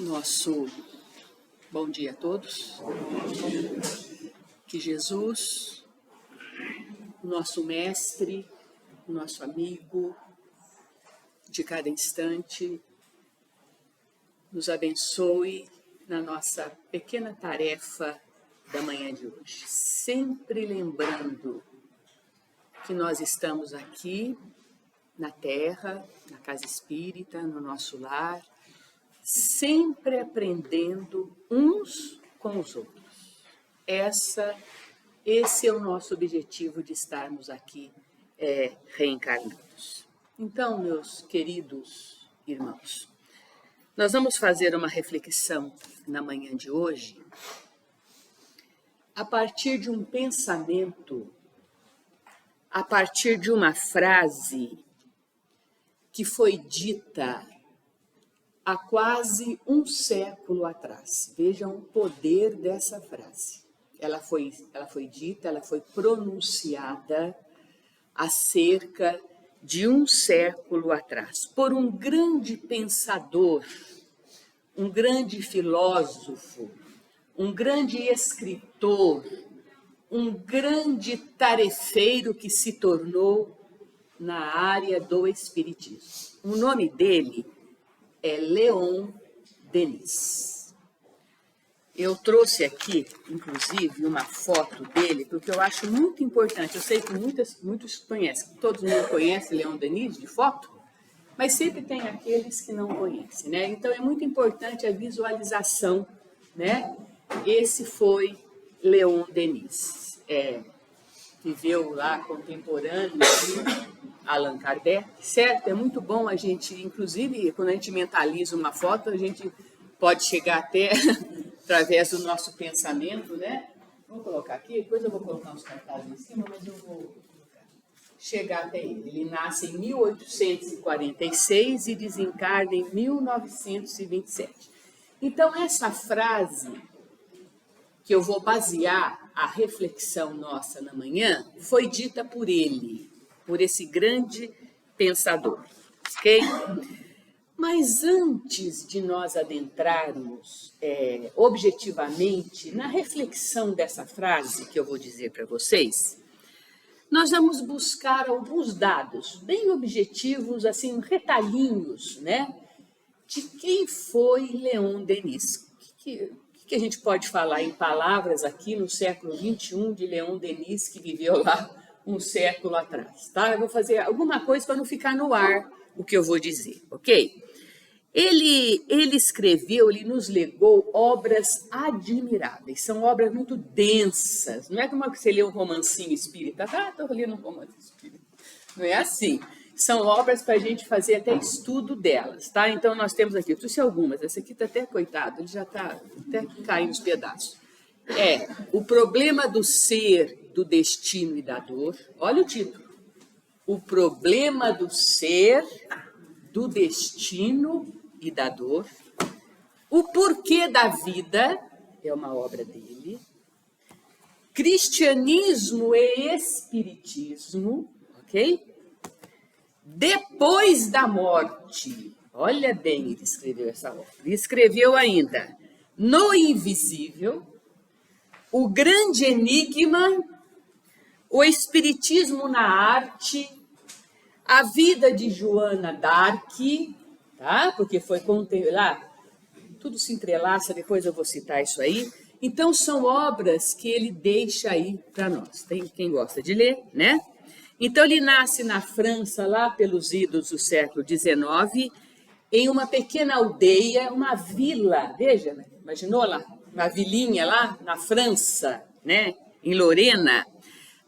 Nosso bom dia a todos. Que Jesus, nosso mestre, nosso amigo de cada instante, nos abençoe na nossa pequena tarefa da manhã de hoje. Sempre lembrando que nós estamos aqui na Terra, na casa espírita, no nosso lar, sempre aprendendo uns com os outros. Esse é o nosso objetivo de estarmos aqui reencarnados. Então, meus queridos irmãos, nós vamos fazer uma reflexão na manhã de hoje a partir de um pensamento, a partir de uma frase que foi dita há quase um século atrás. Vejam o poder dessa frase. Ela foi dita, ela foi pronunciada há cerca de um século atrás por um grande pensador, um grande filósofo, um grande escritor, um grande tarefeiro que se tornou na área do espiritismo. O nome dele é Leon Denis. Eu trouxe aqui, inclusive, uma foto dele, porque eu acho muito importante. Eu sei que muitos conhecem, todo mundo conhece Leon Denis de foto, mas sempre tem aqueles que não conhecem, né? Então, é muito importante a visualização, né? Esse foi Leon Denis. Viveu lá contemporâneo de Allan Kardec, certo? É muito bom a gente, inclusive, quando a gente mentaliza uma foto, a gente pode chegar até, através do nosso pensamento, né? Vou colocar aqui, depois eu vou colocar uns cartazes em cima, mas eu vou chegar até ele. Ele nasce em 1846 e desencarna em 1927. Então, essa frase que eu vou basear a reflexão nossa na manhã, foi dita por ele, por esse grande pensador, ok? Mas antes de nós adentrarmos objetivamente na reflexão dessa frase que eu vou dizer para vocês, nós vamos buscar alguns dados bem objetivos, assim, retalhinhos, né? De quem foi Leon Denis. O que a gente pode falar em palavras aqui no século XXI de Leon Denis, que viveu lá um século atrás, tá? Eu vou fazer alguma coisa para não ficar no ar o que eu vou dizer, ok? Ele escreveu, ele nos legou obras admiráveis, são obras muito densas, não é como você lê um romancinho espírita, estou lendo um romance espírita, não é assim. São obras para a gente fazer até estudo delas, tá? Então, nós temos aqui, eu trouxe algumas, essa aqui está até, coitado, ele já está até caindo os pedaços. O problema do ser, do destino e da dor. Olha o título. O problema do ser, do destino e da dor. O porquê da vida, é uma obra dele. Cristianismo e espiritismo, ok? Depois da morte, olha bem, ele escreveu essa obra. Ele escreveu ainda No Invisível, O Grande Enigma, O Espiritismo na Arte, A Vida de Joana d'Arc, tá? Porque foi lá, tudo se entrelaça, depois eu vou citar isso aí. Então, são obras que ele deixa aí para nós. Tem quem gosta de ler, né? Então, ele nasce na França, lá pelos idos do século XIX, em uma pequena aldeia, uma vila, veja, imaginou lá, uma vilinha lá na França, né, em Lorena,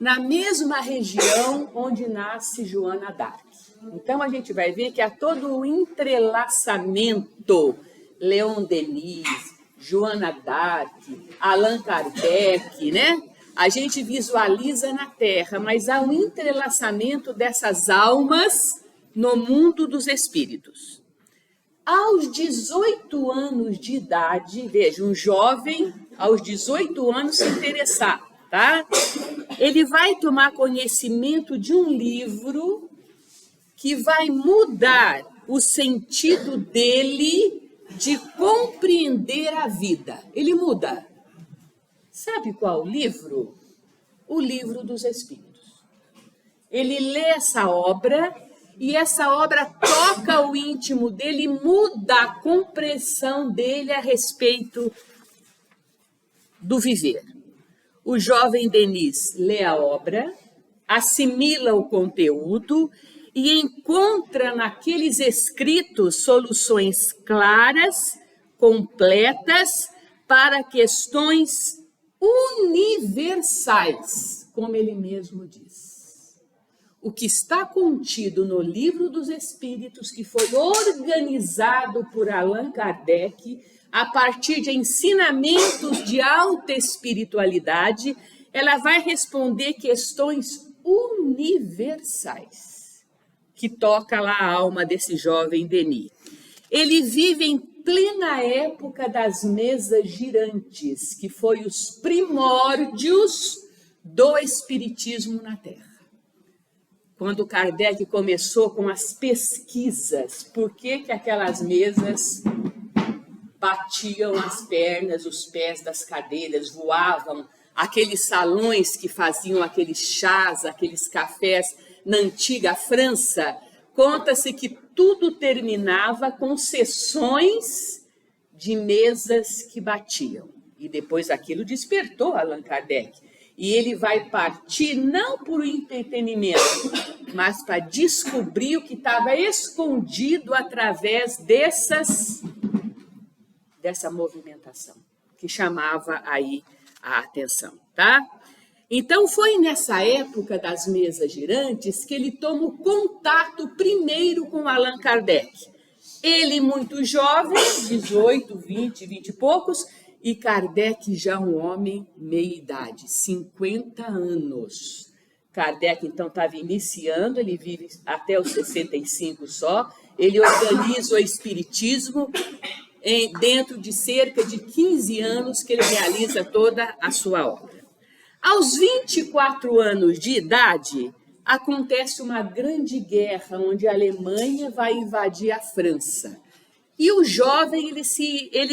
na mesma região onde nasce Joana d'Arc. Então, a gente vai ver que há todo o entrelaçamento, Leon Denis, Joana d'Arc, Allan Kardec, né? A gente visualiza na Terra, mas há um entrelaçamento dessas almas no mundo dos espíritos. Aos 18 anos de idade, veja, um jovem, aos 18 anos, se interessar, tá? Ele vai tomar conhecimento de um livro que vai mudar o sentido dele de compreender a vida. Ele muda. Sabe qual livro? O Livro dos Espíritos. Ele lê essa obra e essa obra toca o íntimo dele, muda a compreensão dele a respeito do viver. O jovem Denis lê a obra, assimila o conteúdo e encontra naqueles escritos soluções claras, completas, para questões universais, como ele mesmo diz. O que está contido no Livro dos Espíritos, que foi organizado por Allan Kardec, a partir de ensinamentos de alta espiritualidade, ela vai responder questões universais, que toca lá a alma desse jovem Denis. Ele vive em plena época das mesas girantes, que foi os primórdios do espiritismo na Terra. Quando Kardec começou com as pesquisas, por que aquelas mesas batiam as pernas, os pés das cadeiras, voavam, aqueles salões que faziam aqueles chás, aqueles cafés na antiga França, conta-se que tudo terminava com sessões de mesas que batiam. E depois aquilo despertou Allan Kardec. E ele vai partir não por entretenimento, mas para descobrir o que estava escondido através dessa movimentação, que chamava aí a atenção, tá? Então, foi nessa época das mesas girantes que ele toma o contato primeiro com Allan Kardec. Ele muito jovem, 18, 20 e poucos, e Kardec já um homem meia-idade, 50 anos. Kardec, então, estava iniciando, ele vive até os 65 só, ele organiza o espiritismo dentro de cerca de 15 anos que ele realiza toda a sua obra. Aos 24 anos de idade, acontece uma grande guerra, onde a Alemanha vai invadir a França. E o jovem, ele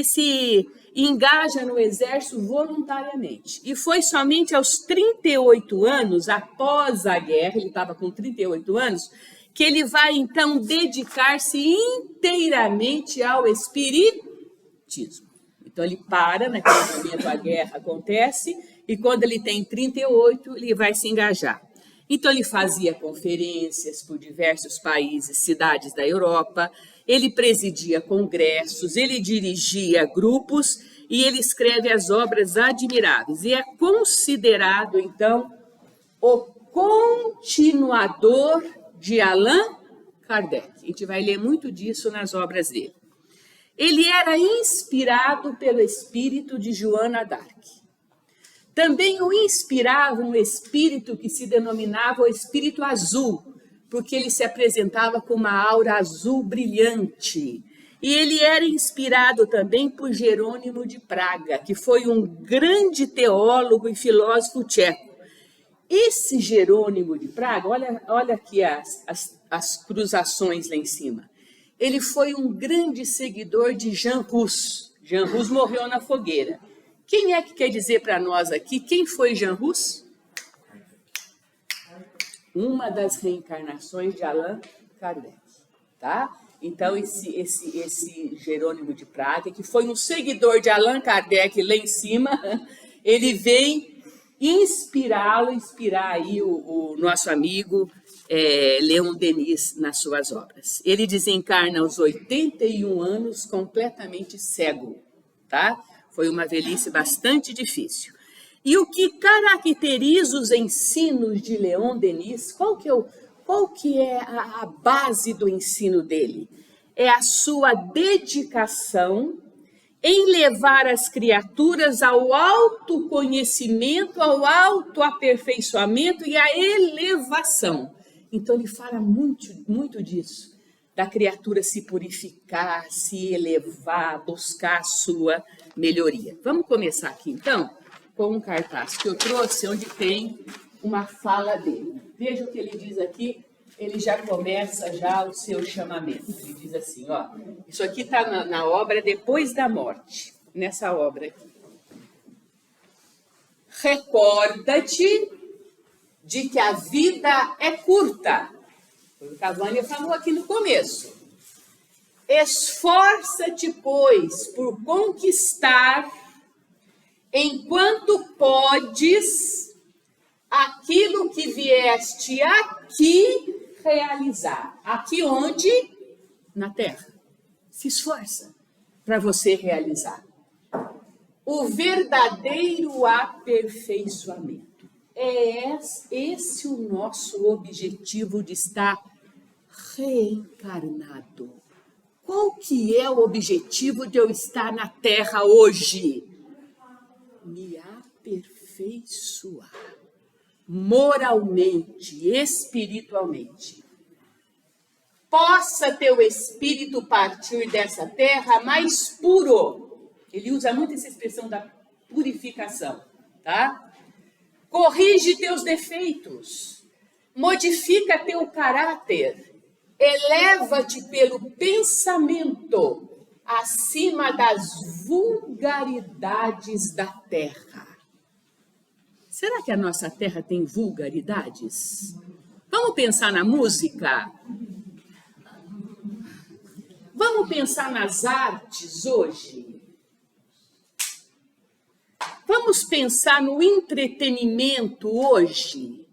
se engaja no exército voluntariamente. E foi somente aos 38 anos, após a guerra, ele estava com 38 anos, que ele vai, então, dedicar-se inteiramente ao espiritismo. Então, ele para, naquele momento a guerra acontece, e quando ele tem 38, ele vai se engajar. Então, ele fazia conferências por diversos países, cidades da Europa, ele presidia congressos, ele dirigia grupos e ele escreve as obras admiráveis. E é considerado, então, o continuador de Allan Kardec. A gente vai ler muito disso nas obras dele. Ele era inspirado pelo espírito de Joana d'Arc. Também o inspirava um espírito que se denominava o espírito azul, porque ele se apresentava com uma aura azul brilhante. E ele era inspirado também por Jerônimo de Praga, que foi um grande teólogo e filósofo tcheco. Esse Jerônimo de Praga, olha aqui as cruzações lá em cima. Ele foi um grande seguidor de Jean Hus. Jean Hus morreu na fogueira. Quem é que quer dizer para nós aqui quem foi Jean Hus? Uma das reencarnações de Allan Kardec, tá? Então, esse Jerônimo de Praga, que foi um seguidor de Allan Kardec lá em cima, ele vem inspirar aí o nosso amigo Leon Denis nas suas obras. Ele desencarna aos 81 anos completamente cego, tá? Foi uma velhice bastante difícil. E o que caracteriza os ensinos de Leon Denis, qual que é a base do ensino dele? É a sua dedicação em levar as criaturas ao autoconhecimento, ao autoaperfeiçoamento e à elevação. Então, ele fala muito disso, da criatura se purificar, se elevar, buscar a sua melhoria. Vamos começar aqui, então, com um cartaz que eu trouxe, onde tem uma fala dele. Veja o que ele diz aqui ele já começa já o seu chamamento. Ele diz assim, ó, isso aqui está na obra Depois da Morte, nessa obra aqui. Recorda-te de que a vida é curta. O Cavani falou aqui no começo. Esforça-te, pois, por conquistar, enquanto podes, aquilo que vieste aqui realizar. Aqui onde? Na Terra. Se esforça para você realizar. O verdadeiro aperfeiçoamento. É esse o nosso objetivo de estar reencarnado. Qual que é o objetivo de eu estar na Terra hoje? Me aperfeiçoar. Moralmente, espiritualmente. Possa teu espírito partir dessa terra mais puro. Ele usa muito essa expressão da purificação, tá? Corrige teus defeitos, modifica teu caráter, eleva-te pelo pensamento acima das vulgaridades da terra. Será que a nossa terra tem vulgaridades? Vamos pensar na música? Vamos pensar nas artes hoje? Vamos pensar no entretenimento hoje?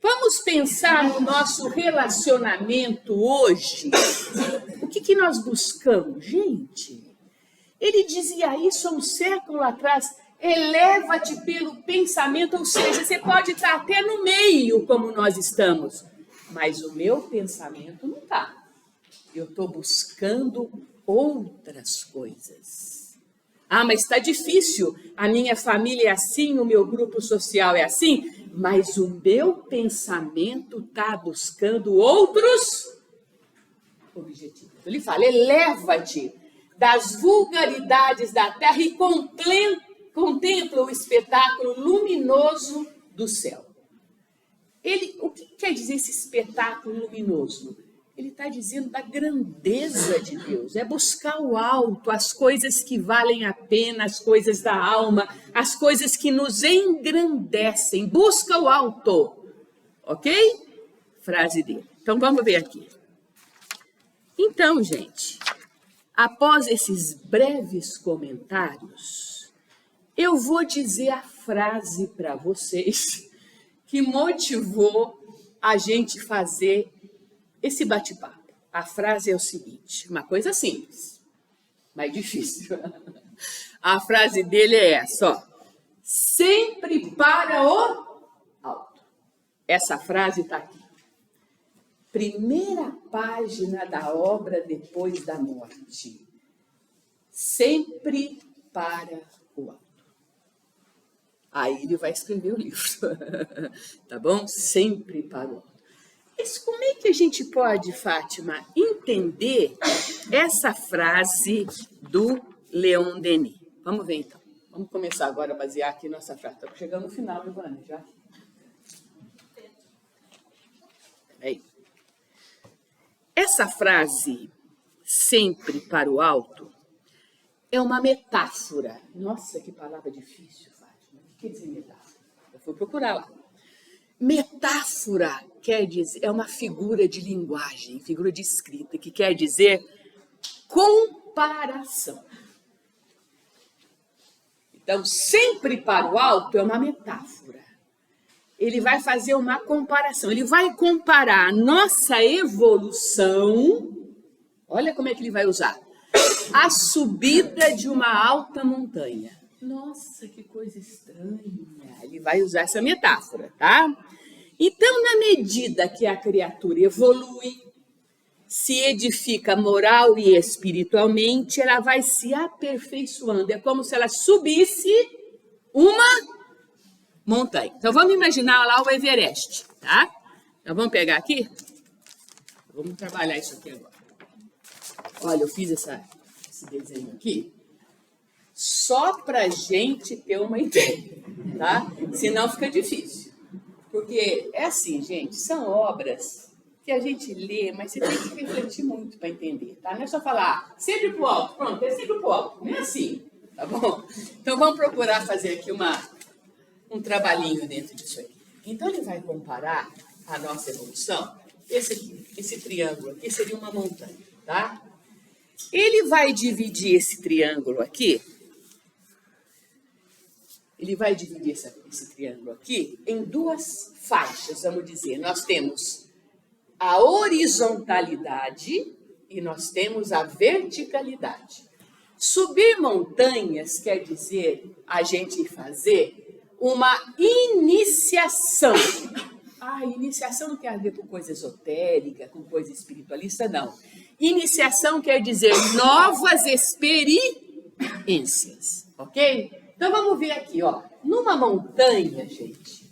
Vamos pensar no nosso relacionamento hoje? O que nós buscamos? Gente, ele dizia isso há um século atrás. Eleva-te pelo pensamento, ou seja, você pode estar até no meio como nós estamos, mas o meu pensamento não está. Eu estou buscando outras coisas. Ah, mas está difícil, a minha família é assim, o meu grupo social é assim, mas o meu pensamento está buscando outros objetivos. Ele fala, eleva-te das vulgaridades da terra e contempla o espetáculo luminoso do céu. O que quer dizer esse espetáculo luminoso? Ele está dizendo da grandeza de Deus, é buscar o alto, as coisas que valem a pena, as coisas da alma, as coisas que nos engrandecem, busca o alto, ok? Frase dele. Então vamos ver aqui. Então, gente, após esses breves comentários, eu vou dizer a frase para vocês que motivou a gente fazer esse bate-papo. A frase é o seguinte, uma coisa simples, mas difícil. A frase dele é essa, ó. Sempre para o alto. Essa frase está aqui. Primeira página da obra Depois da Morte. Sempre para o alto. Aí ele vai escrever o livro, tá bom? Sempre para o alto. Mas como é que a gente pode, Fátima, entender essa frase do Leon Denis? Vamos ver, então. Vamos começar agora a basear aqui nossa frase. Estamos chegando no final, Ivana, já. Aí. Essa frase, sempre para o alto, é uma metáfora. Nossa, que palavra difícil, Fátima. O que quer dizer metáfora? Eu fui procurar lá. Metáfora quer dizer, é uma figura de linguagem, figura de escrita, que quer dizer comparação. Então, sempre para o alto é uma metáfora. Ele vai fazer uma comparação, ele vai comparar a nossa evolução, olha como é que ele vai usar, a subida de uma alta montanha. Nossa, que coisa estranha. Ele vai usar essa metáfora, tá? Então, na medida que a criatura evolui, se edifica moral e espiritualmente, ela vai se aperfeiçoando. É como se ela subisse uma montanha. Então, vamos imaginar lá o Everest, tá? Então, vamos pegar aqui? Vamos trabalhar isso aqui agora. Olha, eu fiz esse desenho aqui só para a gente ter uma ideia, tá? Senão fica difícil. Porque é assim, gente, são obras que a gente lê, mas você tem que refletir muito para entender, tá? Não é só falar, sempre pro alto, pronto, é sempre pro alto, não é assim, tá bom? Então vamos procurar fazer aqui um trabalhinho dentro disso aí. Então ele vai comparar a nossa evolução, esse triângulo aqui seria uma montanha, tá? Ele vai dividir esse triângulo aqui, esse triângulo aqui em duas faixas, vamos dizer. Nós temos a horizontalidade e nós temos a verticalidade. Subir montanhas quer dizer a gente fazer uma iniciação. Iniciação não quer a ver com coisa esotérica, com coisa espiritualista, não. Iniciação quer dizer novas experiências, ok? Então vamos ver aqui, ó. Numa montanha, gente,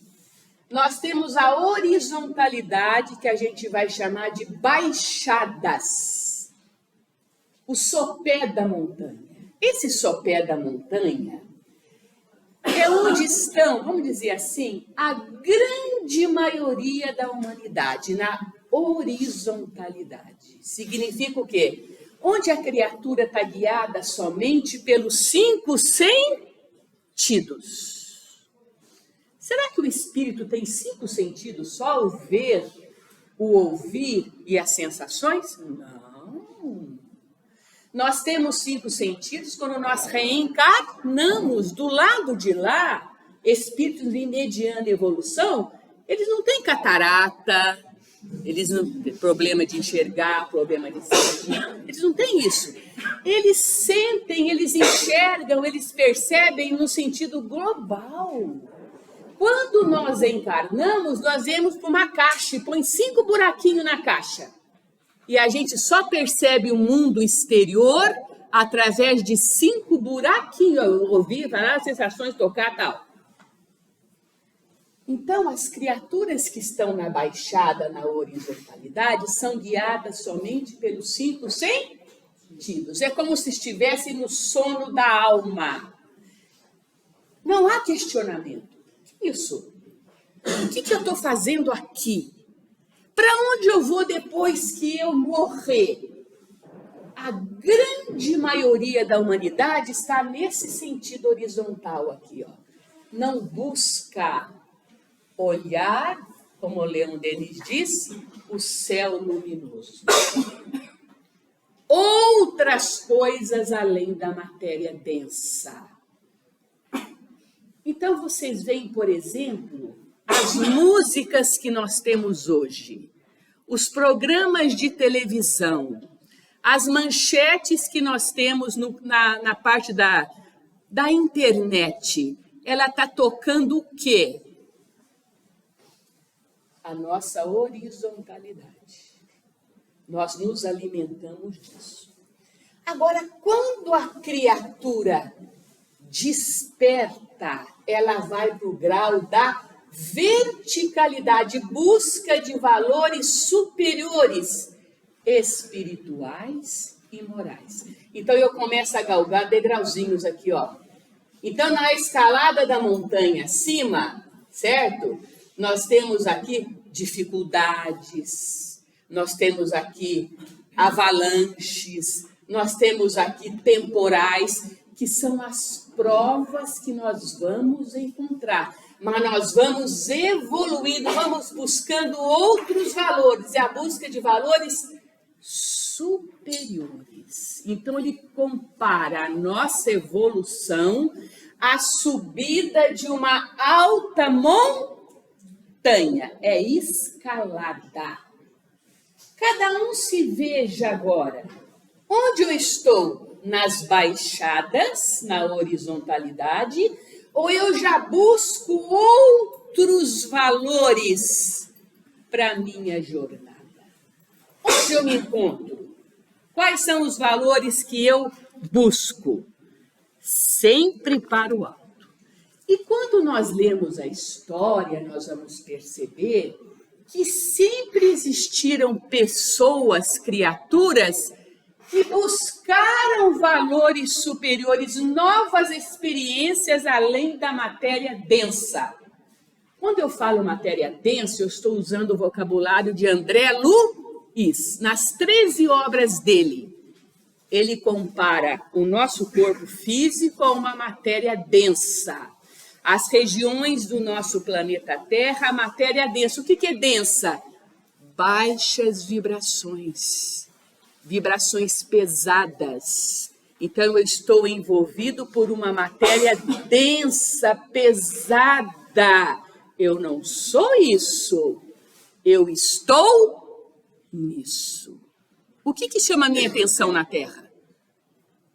nós temos a horizontalidade que a gente vai chamar de baixadas. O sopé da montanha. Esse sopé da montanha é onde estão, vamos dizer assim, a grande maioria da humanidade, na horizontalidade. Significa o quê? Onde a criatura está guiada somente pelos 5 sentidos. Será que o espírito tem 5 sentidos? Só o ver, o ouvir e as sensações? Não. Nós temos 5 sentidos quando nós reencarnamos. Do lado de lá, espíritos em mediana evolução, eles não têm catarata, eles não têm problema de enxergar, problema de sentir, eles não têm isso. Eles sentem, eles enxergam, eles percebem no sentido global. Quando nós encarnamos, nós vamos para uma caixa e põe 5 buraquinhos na caixa. E a gente só percebe o mundo exterior através de 5 buraquinhos. Ouvir, falar, sensações, tocar, tal. Então, as criaturas que estão na baixada, na horizontalidade, são guiadas somente pelos 5 sentidos. É como se estivessem no sono da alma. Não há questionamento. Isso? O que eu estou fazendo aqui? Para onde eu vou depois que eu morrer? A grande maioria da humanidade está nesse sentido horizontal aqui, ó. Não busca olhar, como o Leon Denis disse, o céu luminoso. Outras coisas além da matéria densa. Então, vocês veem, por exemplo, as músicas que nós temos hoje, os programas de televisão, as manchetes que nós temos na parte da internet. Ela está tocando o quê? A nossa horizontalidade. Nós nos alimentamos disso. Agora, quando a criatura desperta, ela vai para o grau da verticalidade, busca de valores superiores, espirituais e morais. Então eu começo a galgar degrauzinhos aqui, ó. Então na escalada da montanha acima, certo? Nós temos aqui dificuldades, nós temos aqui avalanches, nós temos aqui temporais, que são as provas que nós vamos encontrar. Mas nós vamos evoluindo, vamos buscando outros valores, e a busca de valores superiores. Então, ele compara a nossa evolução à subida de uma alta montanha. É escalada. Cada um se veja agora. Onde eu estou? Nas baixadas, na horizontalidade, ou eu já busco outros valores para a minha jornada? Onde eu me encontro? Quais são os valores que eu busco? Sempre para o alto. E quando nós lemos a história, nós vamos perceber que sempre existiram pessoas, criaturas, que buscaram valores superiores, novas experiências além da matéria densa. Quando eu falo matéria densa, eu estou usando o vocabulário de André Luiz. Nas 13 obras dele, ele compara o nosso corpo físico a uma matéria densa. As regiões do nosso planeta Terra, a matéria densa. O que é densa? Baixas vibrações, vibrações pesadas. Então, eu estou envolvido por uma matéria densa, pesada. Eu não sou isso, eu estou nisso. O que chama a minha atenção na Terra?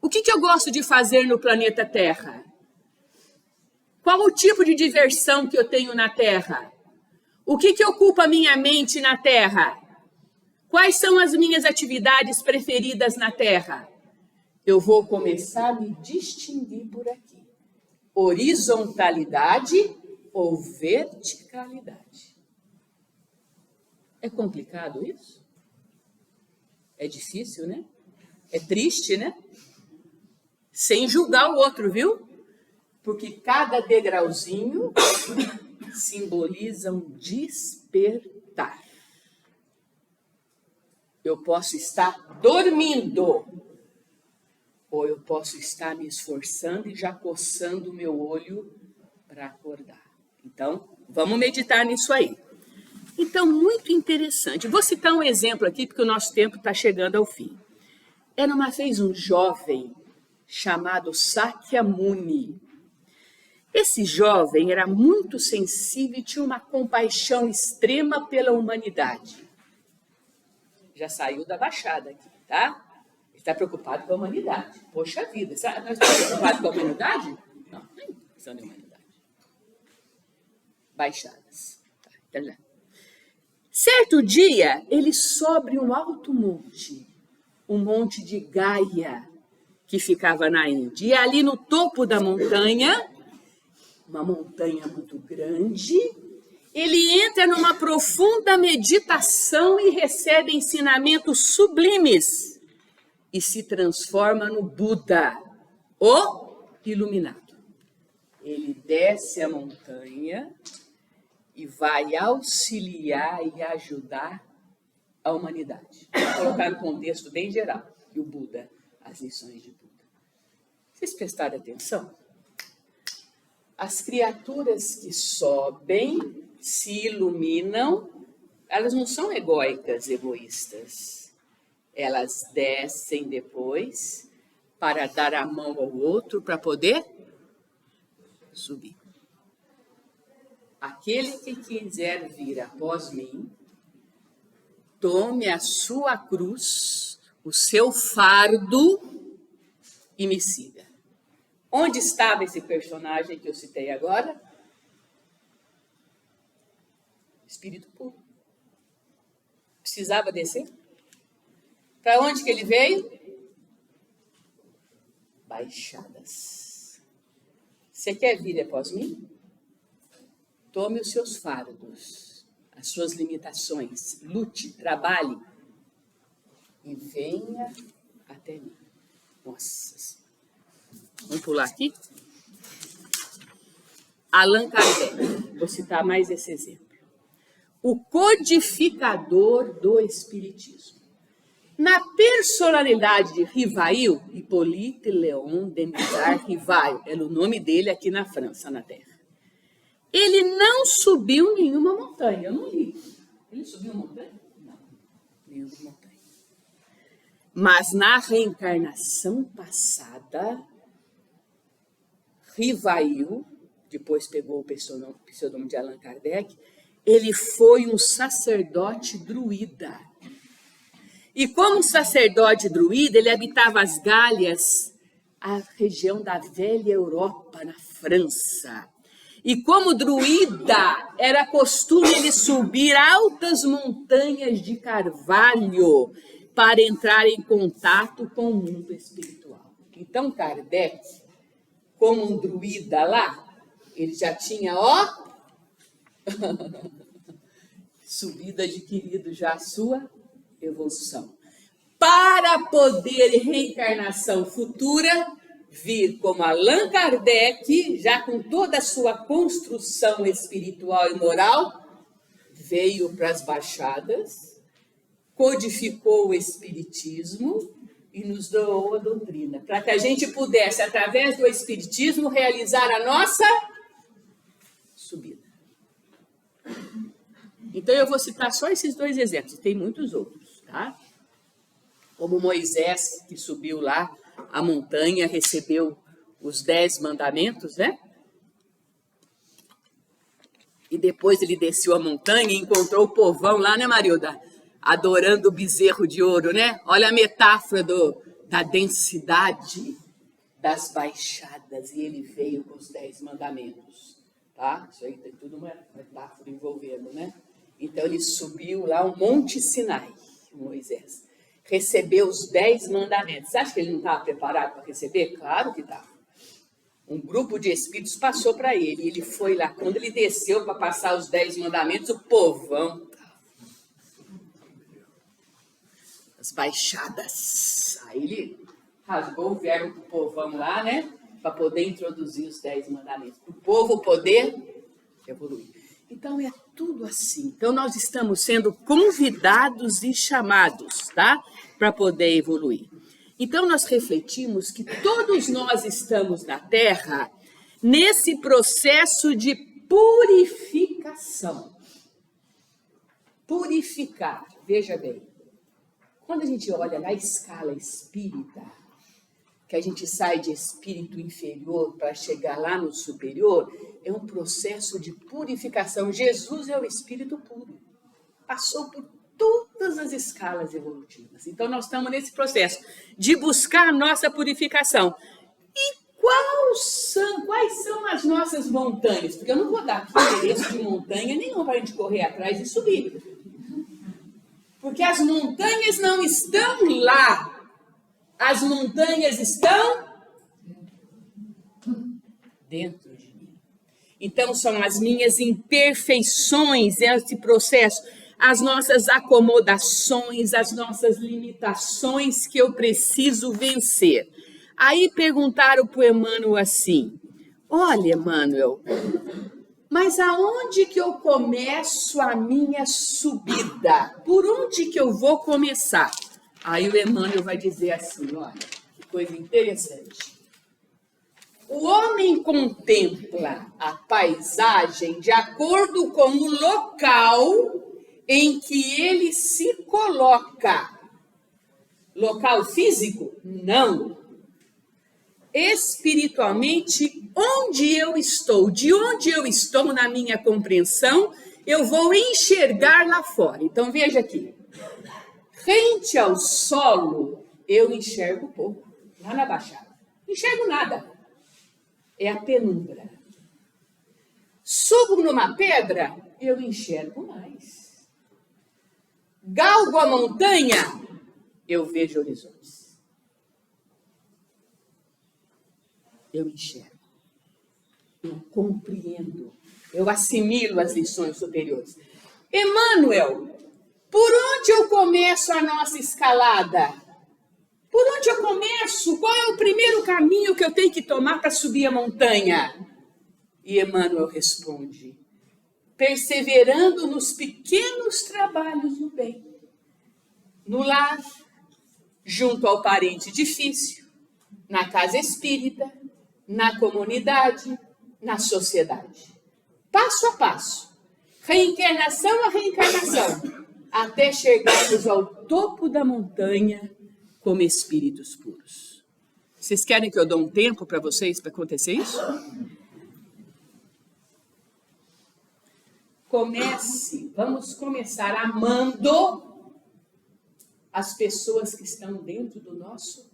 O que eu gosto de fazer no planeta Terra? Qual o tipo de diversão que eu tenho na Terra? O que ocupa a minha mente na Terra? Quais são as minhas atividades preferidas na Terra? Eu vou começar a me distinguir por aqui. Horizontalidade ou verticalidade? É complicado isso? É difícil, né? É triste, né? Sem julgar o outro, viu? Porque cada degrauzinho simboliza um despertar. Eu posso estar dormindo, ou eu posso estar me esforçando e já coçando o meu olho para acordar. Então, vamos meditar nisso aí. Então, muito interessante. Vou citar um exemplo aqui, porque o nosso tempo está chegando ao fim. Era uma vez um jovem chamado Sakyamuni. Esse jovem era muito sensível e tinha uma compaixão extrema pela humanidade. Já saiu da baixada aqui, tá? Ele está preocupado com a humanidade. Poxa vida, nós estamos preocupados com a humanidade? Não, nem pensando em humanidade. Baixadas. Tá, então, certo dia, ele sobe um alto monte, o monte de Gaia, que ficava na Índia. E ali no topo da montanha, uma montanha muito grande, ele entra numa profunda meditação e recebe ensinamentos sublimes e se transforma no Buda, o iluminado. Ele desce a montanha e vai auxiliar e ajudar a humanidade. Vou colocar no contexto bem geral. E o Buda, as lições de Buda. Vocês prestaram atenção? As criaturas que sobem, se iluminam, elas não são egóicas, egoístas. Elas descem depois para dar a mão ao outro para poder subir. Aquele que quiser vir após mim, tome a sua cruz, o seu fardo e me siga. Onde estava esse personagem que eu citei agora? Espírito puro. Precisava descer? Para onde que ele veio? Baixadas. Você quer vir após mim? Tome os seus fardos, as suas limitações, lute, trabalhe e venha até mim. Nossa. Vamos pular aqui? Allan Kardec. Vou citar mais esse exemplo. O codificador do Espiritismo. Na personalidade de Rivail, Hippolyte Léon Denisard Rivail, é o nome dele aqui na França, na Terra. Ele não subiu nenhuma montanha, eu não li. Ele subiu montanha? Não, nenhuma montanha. Mas na reencarnação passada, Rivail, depois pegou o pseudônimo de Allan Kardec, ele foi um sacerdote druida. E como sacerdote druida, ele habitava as Gálias, a região da velha Europa, na França. E como druida, era costume ele subir altas montanhas de carvalho para entrar em contato com o mundo espiritual. Então, Kardec, como um druida lá, ele já tinha, subido, adquirido já a sua evolução. Para poder, em reencarnação futura, vir como Allan Kardec, já com toda a sua construção espiritual e moral, veio para as Baixadas, codificou o Espiritismo e nos doou a doutrina, para que a gente pudesse, através do Espiritismo, realizar a nossa subida. Então, eu vou citar só esses 2 exemplos, tem muitos outros, tá? Como Moisés, que subiu lá a montanha, recebeu os 10 mandamentos, né? E depois ele desceu a montanha e encontrou o povão lá, né, Marilda? Adorando o bezerro de ouro, né? Olha a metáfora da densidade das baixadas. E ele veio com os 10 mandamentos, tá? Isso aí tem tudo uma metáfora envolvendo, né? Então ele subiu lá o Monte Sinai, Moisés. Recebeu os 10 mandamentos. Você acha que ele não estava preparado para receber? Claro que estava. Um grupo de espíritos passou para ele. E ele foi lá. Quando ele desceu para passar os 10 mandamentos, o povão, as baixadas. Aí ele rasgou o verbo para o povão lá, né? Para poder introduzir os 10 mandamentos. Para o povo poder evoluir. Então, é tudo assim. Então, nós estamos sendo convidados e chamados, tá? Para poder evoluir. Então, nós refletimos que todos nós estamos na Terra nesse processo de purificação. Purificar, veja bem. Quando a gente olha na escala espírita, que a gente sai de espírito inferior para chegar lá no superior, é um processo de purificação. Jesus é o espírito puro. Passou por todas as escalas evolutivas. Então, nós estamos nesse processo de buscar a nossa purificação. E quais são as nossas montanhas? Porque eu não vou dar aqui endereço de montanha nenhum para a gente correr atrás e subir. Porque as montanhas não estão lá. As montanhas estão dentro de mim. Então, são as minhas imperfeições, esse processo, as nossas acomodações, as nossas limitações que eu preciso vencer. Aí perguntaram para o Emmanuel assim, olha, Emmanuel, mas aonde que eu começo a minha subida? Por onde que eu vou começar? Aí o Emmanuel vai dizer assim, olha, que coisa interessante. O homem contempla a paisagem de acordo com o local em que ele se coloca. Local físico? Não. Espiritualmente, onde eu estou, de onde eu estou na minha compreensão, eu vou enxergar lá fora. Então, veja aqui. Frente ao solo, eu enxergo pouco, lá na Baixada. Não enxergo nada. É a penumbra. Subo numa pedra, eu enxergo mais. Galgo a montanha, eu vejo horizontes. Eu enxergo. Eu compreendo. Eu assimilo as lições superiores. Emmanuel, por onde eu começo a nossa escalada? Por onde eu começo? Qual é o primeiro caminho que eu tenho que tomar para subir a montanha? E Emmanuel responde, perseverando nos pequenos trabalhos do bem. No lar, junto ao parente difícil, na casa espírita, na comunidade, na sociedade. Passo a passo, reencarnação a reencarnação, até chegarmos ao topo da montanha como espíritos puros. Vocês querem que eu dê um tempo para vocês para acontecer isso? Vamos começar amando as pessoas que estão dentro do nosso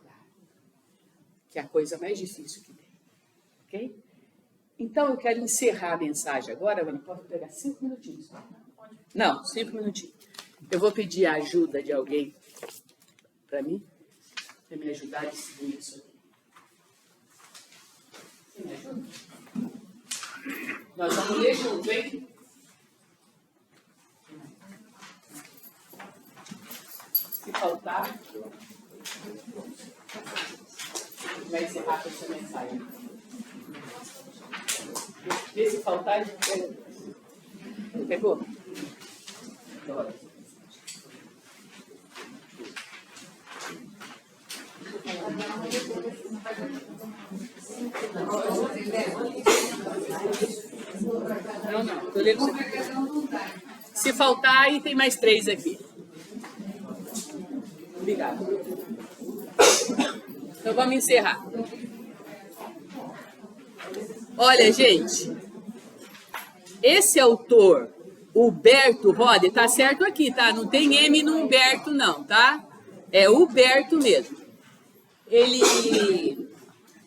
lar, que é a coisa mais difícil que tem, ok? Então, eu quero encerrar a mensagem agora, mas não posso pegar 5 minutinhos. Não, 5 minutinhos. Eu vou pedir a ajuda de alguém para mim, para me ajudar a distribuir isso aqui. Você me ajuda? Nós vamos ler junto, hein? Se faltar... vai encerrar com essa mensagem. Vê se faltar, a gente pega. Pegou? Não, tô lendo. Se faltar, aí tem mais 3 aqui. Obrigado. Então vamos encerrar. Olha, gente, esse autor, Huberto Rode, tá certo aqui, tá? Não tem M no Humberto, não, tá? É Huberto mesmo.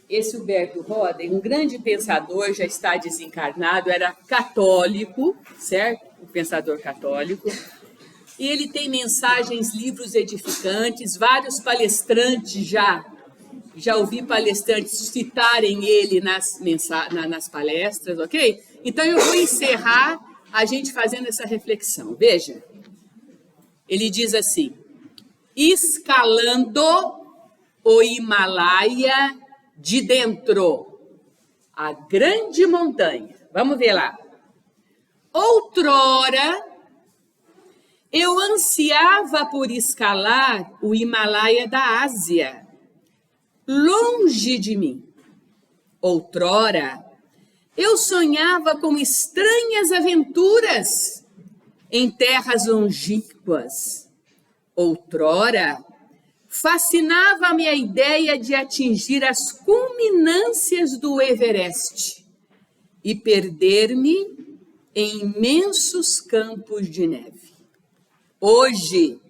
Esse Huberto Rode, um grande pensador, já está desencarnado, era católico, certo? Um pensador católico. E ele tem mensagens, livros edificantes, vários palestrantes já ouvi palestrantes citarem ele nas palestras, ok? Então eu vou encerrar a gente fazendo essa reflexão. Veja, ele diz assim: escalando o Himalaia de dentro, a grande montanha. Vamos ver lá. Outrora, eu ansiava por escalar o Himalaia da Ásia, longe de mim. Outrora, eu sonhava com estranhas aventuras em terras longínquas. Outrora, fascinava-me a ideia de atingir as culminâncias do Everest e perder-me em imensos campos de neve. Hoje,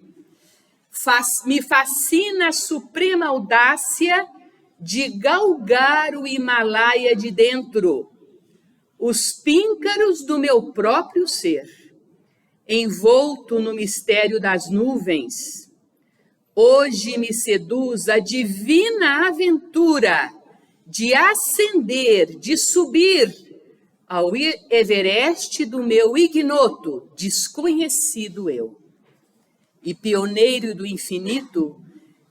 me fascina a suprema audácia de galgar o Himalaia de dentro, os píncaros do meu próprio ser, envolto no mistério das nuvens. Hoje me seduz a divina aventura de ascender, de subir ao Everest do meu ignoto, desconhecido eu. E pioneiro do infinito,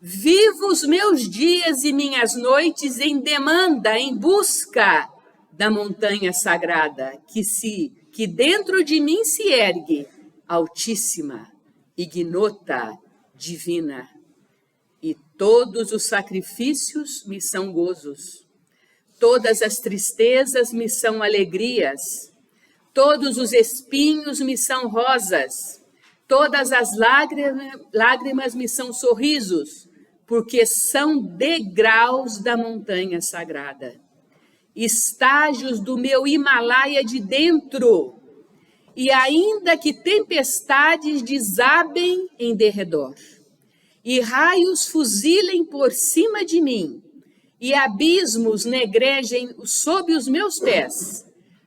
vivo os meus dias e minhas noites em demanda, em busca da montanha sagrada que dentro de mim se ergue, altíssima, ignota, divina. E todos os sacrifícios me são gozos, todas as tristezas me são alegrias, todos os espinhos me são rosas, todas as lágrimas me são sorrisos, porque são degraus da montanha sagrada, estágios do meu Himalaia de dentro, e ainda que tempestades desabem em derredor, e raios fuzilem por cima de mim, e abismos negrejem sob os meus pés,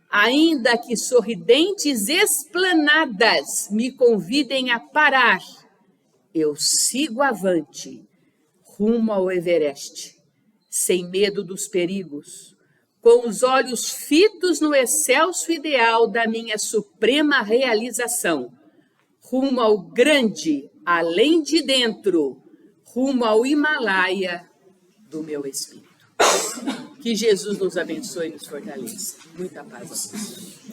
ainda que sorridentes esplanadas me convidem a parar, eu sigo avante, rumo ao Everest, sem medo dos perigos, com os olhos fitos no excelso ideal da minha suprema realização, rumo ao grande, além de dentro, rumo ao Himalaia do meu espírito. Que Jesus nos abençoe e nos fortaleça. Muita paz a todos.